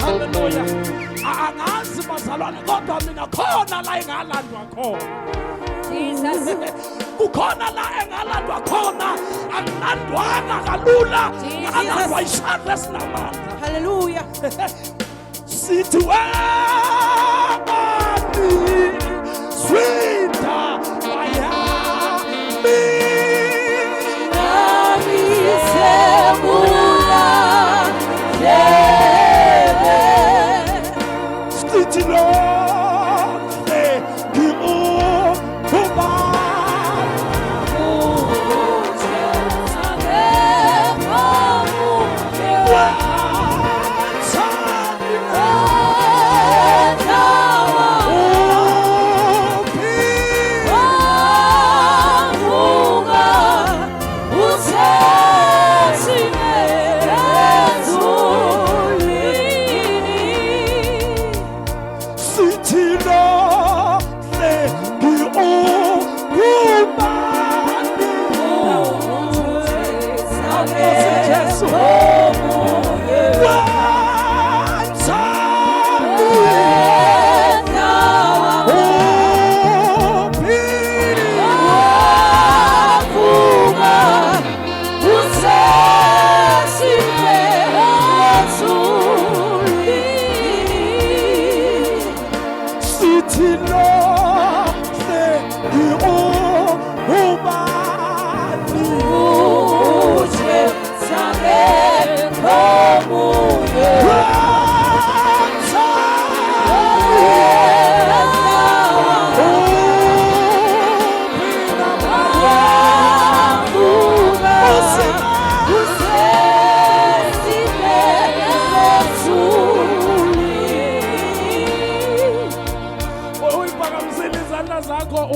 haleluya. Angazi bazalwane kodwa mina khona la engalandwa khona. Jesus. Kukhona la engalandwa khona, akulandwanga kalula, ngalandwa isandla esinamandla. Hallelujah. Sithi wabani swita bayami namisemula sithi lo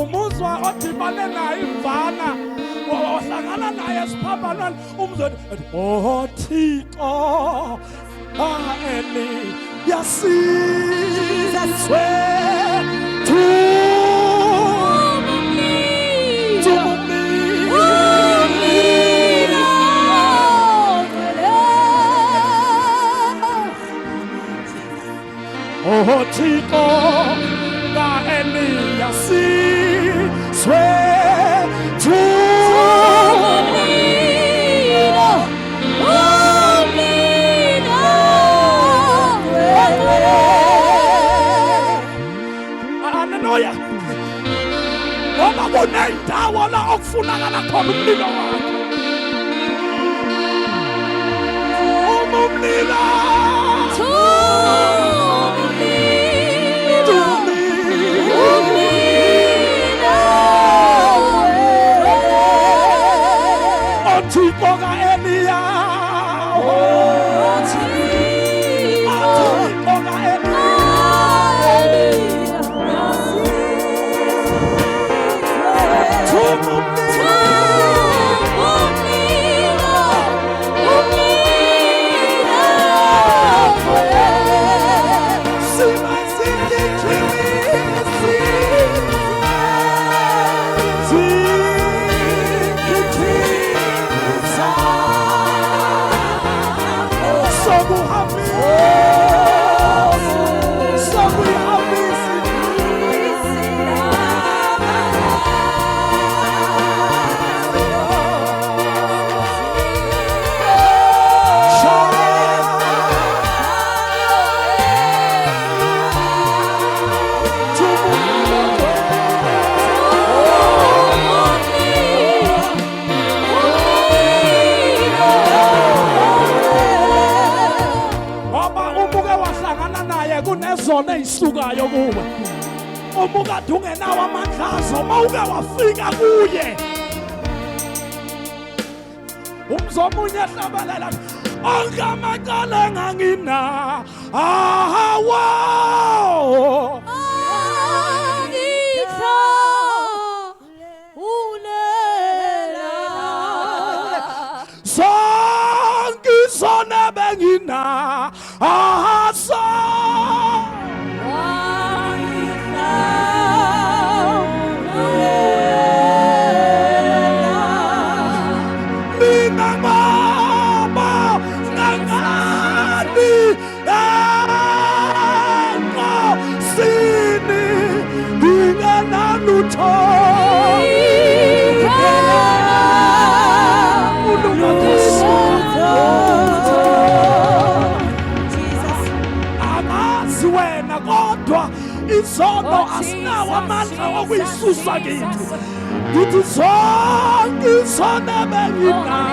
umuzwa odibane naye imvana wahlangana naye siphambanweni umzweni oh Thixo eli yasizwe oh Thixo eli yasizwe haleluya. Ngoba kunendawo la okufunakala khona umlilo wakho. Umlilo Thixo ka Eliya kunezona ezisukayo kuwe umuka dungenawo amandlazo mawuke wafika kuye umzomunye ehlabelela onke amacala engangina ahawo sonke izona bengina ahasa mina mama ngangani Angazi wena kodwa izono asinawo amandla okuyisusa kithi. Ngithi zonke izono ebenginazo